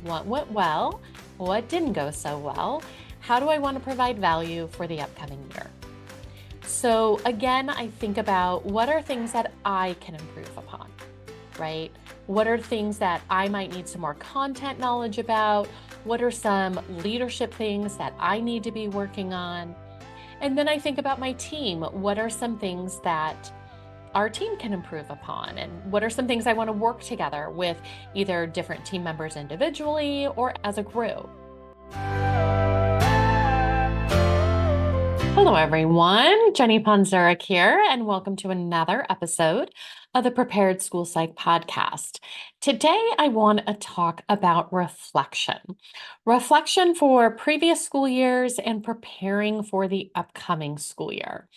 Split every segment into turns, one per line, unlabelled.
What went well? What didn't go so well? How do I want to provide value for the upcoming year? So, again, I think about what are things that I can improve upon, right? What are things that I might need some more content knowledge about? What are some leadership things that I need to be working on? And then I think about my team. What are some things that our team can improve upon? And what are some things I want to work together with either different team members individually or as a group? Hello, everyone. Jenny Ponzuric here, and welcome to another episode of the Prepared School Psych podcast. Today, I want to talk about reflection for previous school years and preparing for the upcoming school year.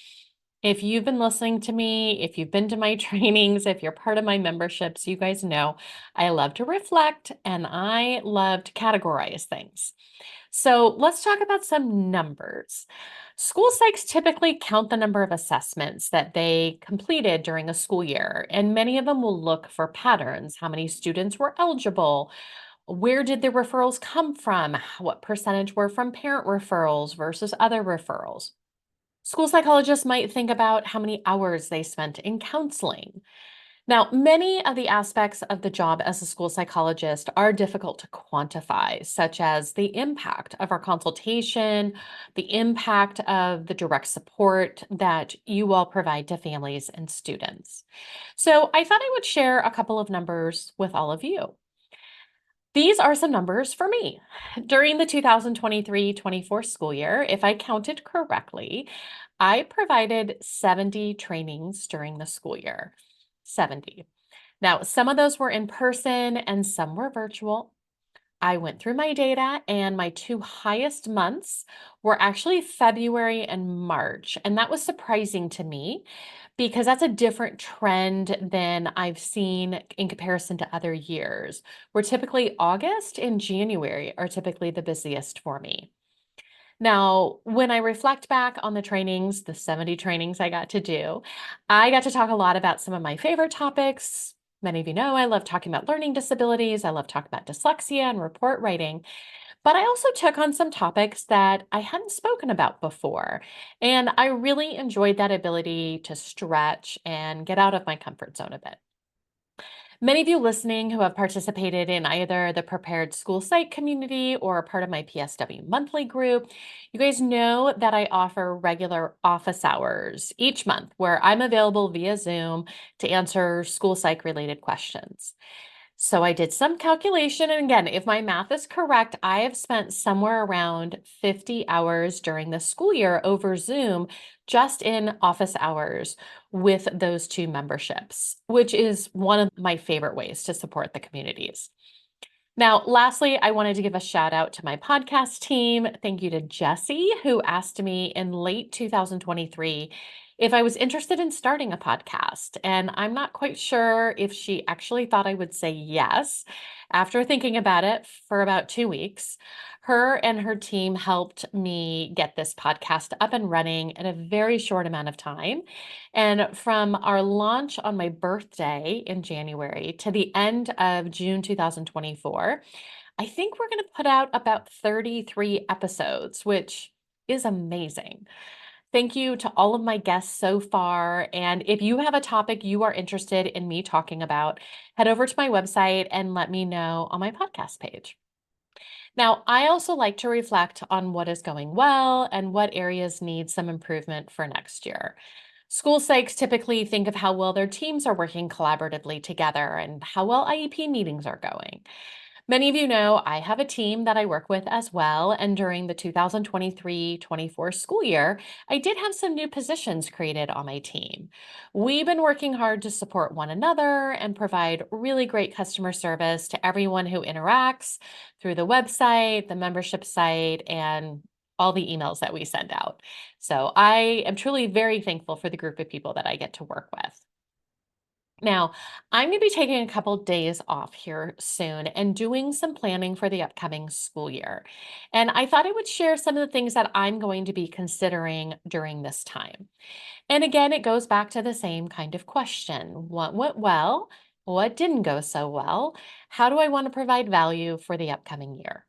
If you've been listening to me, if you've been to my trainings, if you're part of my memberships, you guys know I love to reflect and I love to categorize things. So let's talk about some numbers. School psychs typically count the number of assessments that they completed during a school year, and many of them will look for patterns. How many students were eligible? Where did the referrals come from? What percentage were from parent referrals versus other referrals? School psychologists might think about how many hours they spent in counseling. Now, many of the aspects of the job as a school psychologist are difficult to quantify, such as the impact of our consultation, the impact of the direct support that you all provide to families and students. So I thought I would share a couple of numbers with all of you. These are some numbers for me. During the 2023-24 school year, if I counted correctly, I provided 70 trainings during the school year. 70. Now, some of those were in person and some were virtual. I went through my data, and my two highest months were actually February and March. And that was surprising to me because that's a different trend than I've seen in comparison to other years, where typically August and January are typically the busiest for me. Now, when I reflect back on the trainings, the 70 trainings I got to do, I got to talk a lot about some of my favorite topics. Many of you know I love talking about learning disabilities. I love talking about dyslexia and report writing. But I also took on some topics that I hadn't spoken about before. And I really enjoyed that ability to stretch and get out of my comfort zone a bit. Many of you listening who have participated in either the Prepared School Psych community or are part of my PSW monthly group, you guys know that I offer regular office hours each month where I'm available via Zoom to answer school psych related questions. So I did some calculation, and again, if my math is correct, I have spent somewhere around 50 hours during the school year over Zoom, just in office hours with those two memberships, which is one of my favorite ways to support the communities. Now, lastly, I wanted to give a shout out to my podcast team. Thank you to Jessie, who asked me in late 2023 if I was interested in starting a podcast. And I'm not quite sure if she actually thought I would say yes. After thinking about it for about 2 weeks, her and her team helped me get this podcast up and running in a very short amount of time. And from our launch on my birthday in January to the end of June 2024, I think we're going to put out about 33 episodes, which is amazing. Thank you to all of my guests so far. And if you have a topic you are interested in me talking about, head over to my website and let me know on my podcast page. Now, I also like to reflect on what is going well and what areas need some improvement for next year. School psychs typically think of how well their teams are working collaboratively together and how well IEP meetings are going. Many of you know I have a team that I work with as well, and during the 2023-24 school year, I did have some new positions created on my team. We've been working hard to support one another and provide really great customer service to everyone who interacts through the website, the membership site, and all the emails that we send out. So I am truly very thankful for the group of people that I get to work with. Now, I'm going to be taking a couple days off here soon and doing some planning for the upcoming school year. And I thought I would share some of the things that I'm going to be considering during this time. And again, it goes back to the same kind of question. What went well? What didn't go so well? How do I want to provide value for the upcoming year?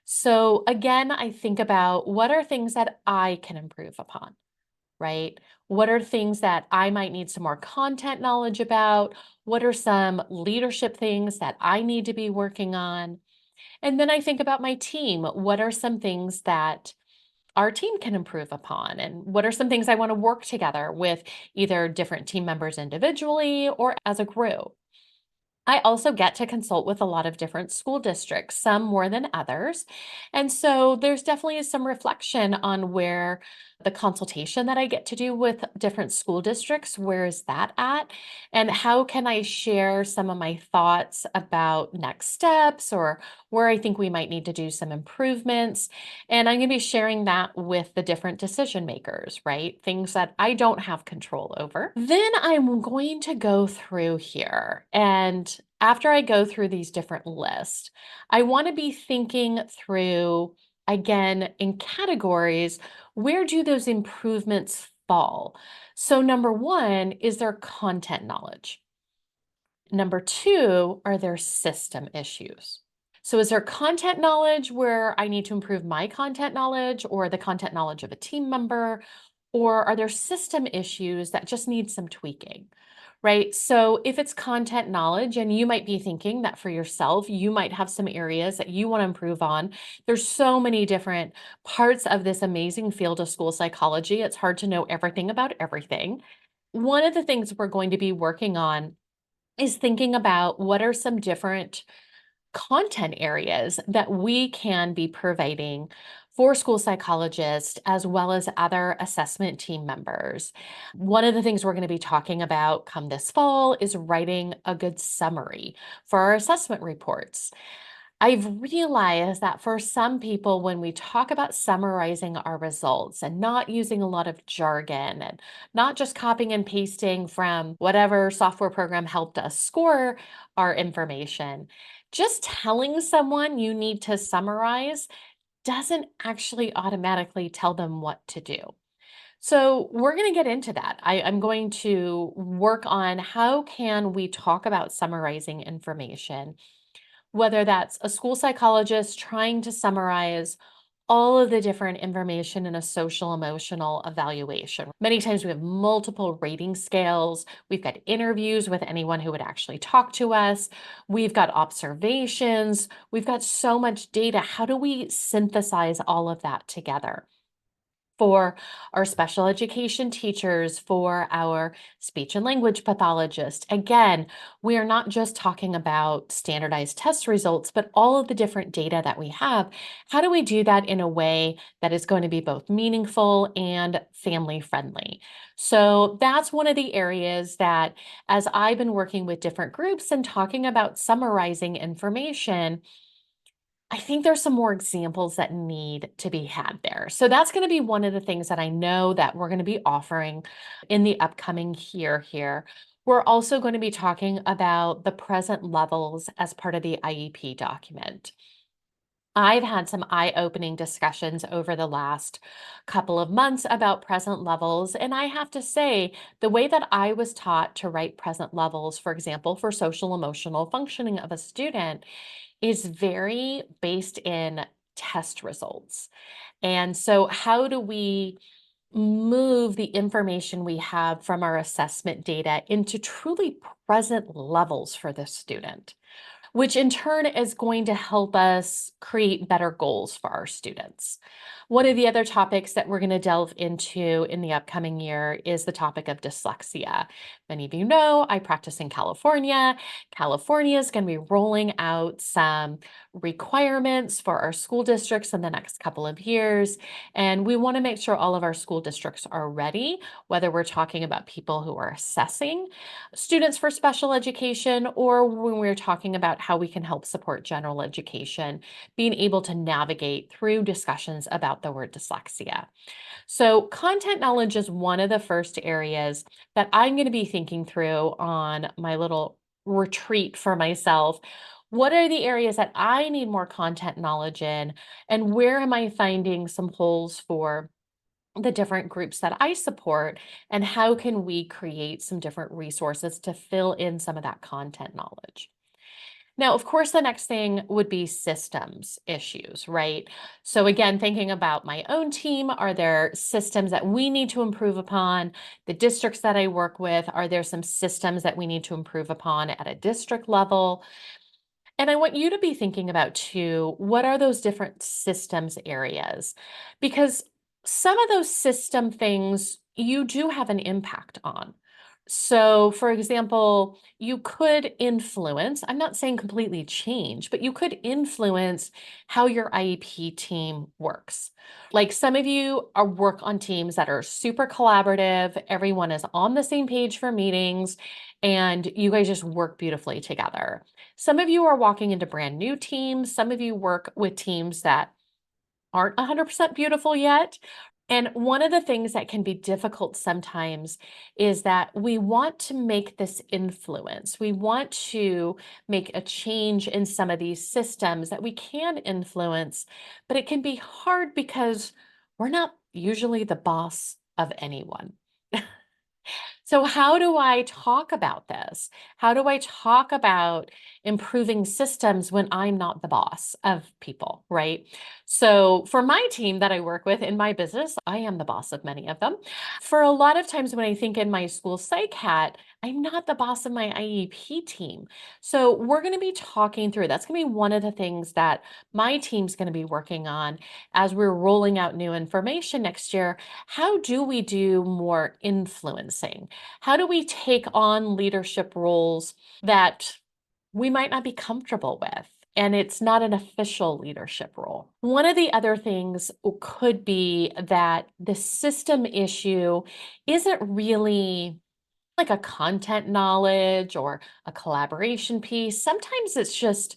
So, again, I think about what are things that I can improve upon, right? What are things that I might need some more content knowledge about? What are some leadership things that I need to be working on? And then I think about my team. What are some things that our team can improve upon? And what are some things I want to work together with either different team members individually or as a group? I also get to consult with a lot of different school districts, some more than others. And so there's definitely some reflection on where the consultation that I get to do with different school districts, where is that at? And how can I share some of my thoughts about next steps or where I think we might need to do some improvements? And I'm going to be sharing that with the different decision makers, right? Things that I don't have control over. Then I'm going to go through here. And after I go through these different lists, I want to be thinking through, again, in categories, where do those improvements fall? So, number one, is there content knowledge? Number two, are there system issues? So, is there content knowledge where I need to improve my content knowledge or the content knowledge of a team member? Or are there system issues that just need some tweaking? Right. So, if it's content knowledge, and you might be thinking that for yourself, you might have some areas that you want to improve on. There's so many different parts of this amazing field of school psychology. It's hard to know everything about everything. One of the things we're going to be working on is thinking about what are some different content areas that we can be providing for school psychologists as well as other assessment team members. One of the things we're going to be talking about come this fall is writing a good summary for our assessment reports. I've realized that for some people, when we talk about summarizing our results and not using a lot of jargon and not just copying and pasting from whatever software program helped us score our information, just telling someone you need to summarize doesn't actually automatically tell them what to do. So we're going to get into that. I'm going to work on how can we talk about summarizing information, whether that's a school psychologist trying to summarize all of the different information in a social emotional evaluation. Many times we have multiple rating scales. We've got interviews with anyone who would actually talk to us. We've got observations. We've got so much data. How do we synthesize all of that together? For our special education teachers, for our speech and language pathologist. Again, we are not just talking about standardized test results, but all of the different data that we have. How do we do that in a way that is going to be both meaningful and family friendly? So that's one of the areas that, as I've been working with different groups and talking about summarizing information, I think there's some more examples that need to be had there. So that's going to be one of the things that I know that we're going to be offering in the upcoming year here. We're also going to be talking about the present levels as part of the IEP document. I've had some eye-opening discussions over the last couple of months about present levels. And I have to say, the way that I was taught to write present levels, for example, for social emotional functioning of a student, is very based in test results. And so, how do we move the information we have from our assessment data into truly present levels for the student? Which in turn is going to help us create better goals for our students. One of the other topics that we're going to delve into in the upcoming year is the topic of dyslexia. Many of you know I practice in California. California is going to be rolling out some requirements for our school districts in the next couple of years. And we want to make sure all of our school districts are ready, whether we're talking about people who are assessing students for special education, or when we're talking about how we can help support general education, being able to navigate through discussions about the word dyslexia. So, content knowledge is one of the first areas that I'm going to be thinking through on my little retreat for myself. What are the areas that I need more content knowledge in, and where am I finding some holes for the different groups that I support and how can we create some different resources to fill in some of that content knowledge. Now, of course, the next thing would be systems issues, right? So, again, thinking about my own team, are there systems that we need to improve upon? The districts that I work with, are there some systems that we need to improve upon at a district level? And I want you to be thinking about too, what are those different systems areas? Because some of those system things you do have an impact on. So, for example, you could influence, I'm not saying completely change, but you could influence how your IEP team works. Like some of you are work on teams that are super collaborative, everyone is on the same page for meetings, and you guys just work beautifully together. Some of you are walking into brand new teams. Some of you work with teams that aren't 100% beautiful yet. And one of the things that can be difficult sometimes is that we want to make this influence. We want to make a change in some of these systems that we can influence, but it can be hard because we're not usually the boss of anyone. So, how do I talk about this? How do I talk about improving systems when I'm not the boss of people, right? So, for my team that I work with in my business, I am the boss of many of them. For a lot of times when I think in my school psych hat, I'm not the boss of my IEP team. So, we're going to be talking through that's going to be one of the things that my team's going to be working on as we're rolling out new information next year. How do we do more influencing? How do we take on leadership roles that we might not be comfortable with? And it's not an official leadership role. One of the other things could be that the system issue isn't really like a content knowledge or a collaboration piece. Sometimes it's just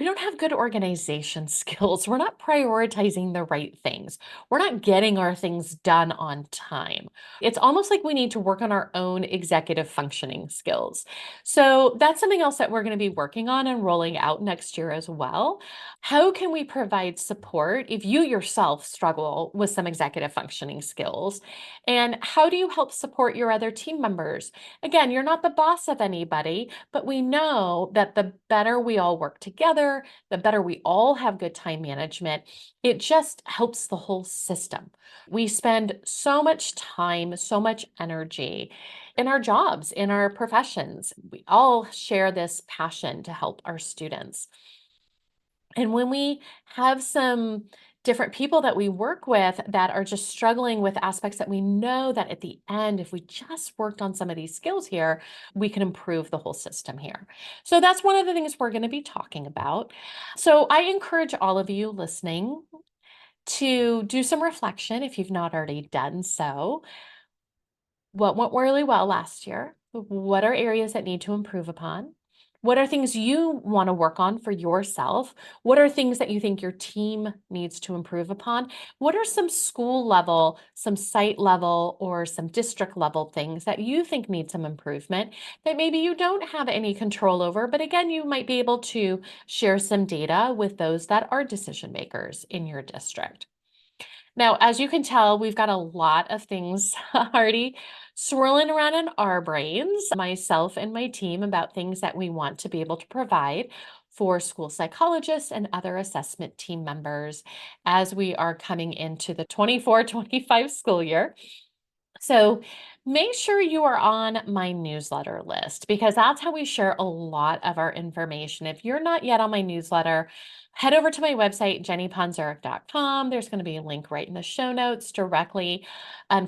we don't have good organization skills. We're not prioritizing the right things. We're not getting our things done on time. It's almost like we need to work on our own executive functioning skills. So that's something else that we're going to be working on and rolling out next year as well. How can we provide support if you yourself struggle with some executive functioning skills? And how do you help support your other team members? Again, you're not the boss of anybody, but we know that the better we all work together, the better we all have good time management. It just helps the whole system. We spend so much time, so much energy in our jobs, in our professions. We all share this passion to help our students. And when we have some different people that we work with that are just struggling with aspects that we know that at the end, if we just worked on some of these skills here, we can improve the whole system here. So that's one of the things we're going to be talking about. So I encourage all of you listening to do some reflection if you've not already done so. What went really well last year? What are areas that need to improve upon? What are things you want to work on for yourself? What are things that you think your team needs to improve upon? What are some school level, some site level, or some district level things that you think need some improvement that maybe you don't have any control over? But again, you might be able to share some data with those that are decision makers in your district. Now, as you can tell, we've got a lot of things already swirling around in our brains, myself and my team, about things that we want to be able to provide for school psychologists and other assessment team members as we are coming into the 24-25 school year. So make sure you are on my newsletter list because that's how we share a lot of our information. If you're not yet on my newsletter, head over to my website, jennyponzuric.com. There's going to be a link right in the show notes directly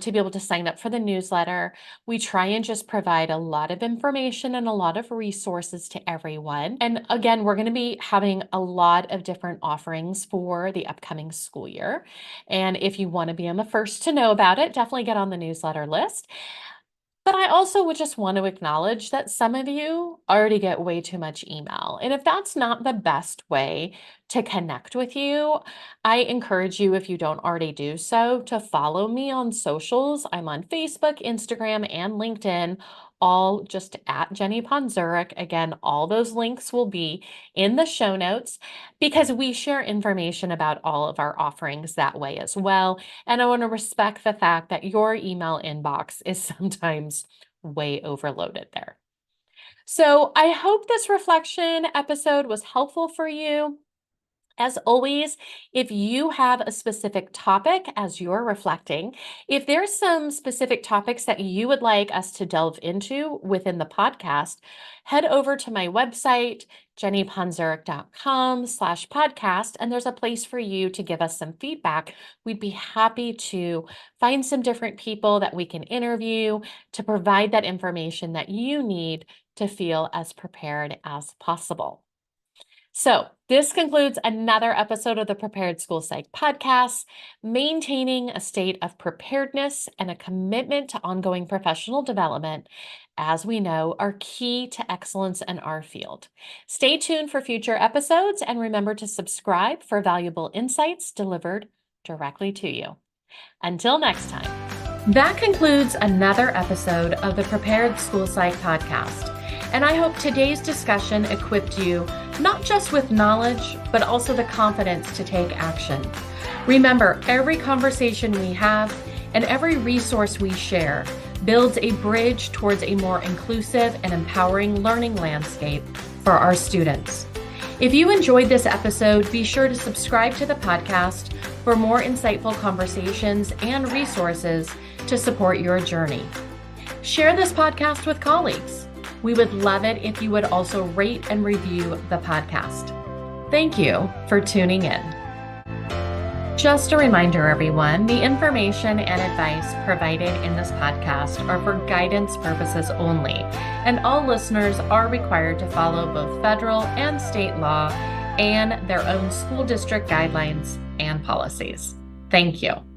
to be able to sign up for the newsletter. We try and just provide a lot of information and a lot of resources to everyone. And again, we're going to be having a lot of different offerings for the upcoming school year. And if you want to be on the first to know about it, definitely get on the newsletter list. But I also would just want to acknowledge that some of you already get way too much email. And if that's not the best way to connect with you, I encourage you, if you don't already do so, to follow me on socials. I'm on Facebook, Instagram, and LinkedIn, all just at Jenny Ponzuric. Again, all those links will be in the show notes because we share information about all of our offerings that way as well. And I want to respect the fact that your email inbox is sometimes way overloaded there. So I hope this reflection episode was helpful for you. As always, if you have a specific topic as you're reflecting, if there's some specific topics that you would like us to delve into within the podcast, head over to my website, jennyponzuric.com/podcast, and there's a place for you to give us some feedback. We'd be happy to find some different people that we can interview to provide that information that you need to feel as prepared as possible. So this concludes another episode of the Prepared School Psych podcast. Maintaining a state of preparedness and a commitment to ongoing professional development, as we know, are key to excellence in our field. Stay tuned for future episodes and remember to subscribe for valuable insights delivered directly to you. Until next time. That concludes another episode of the Prepared School Psych podcast. And I hope today's discussion equipped you not just with knowledge, but also the confidence to take action. Remember, every conversation we have and every resource we share builds a bridge towards a more inclusive and empowering learning landscape for our students. If you enjoyed this episode, be sure to subscribe to the podcast for more insightful conversations and resources to support your journey. Share this podcast with colleagues. We would love it if you would also rate and review the podcast. Thank you for tuning in. Just a reminder, everyone, the information and advice provided in this podcast are for guidance purposes only, and all listeners are required to follow both federal and state law and their own school district guidelines and policies. Thank you.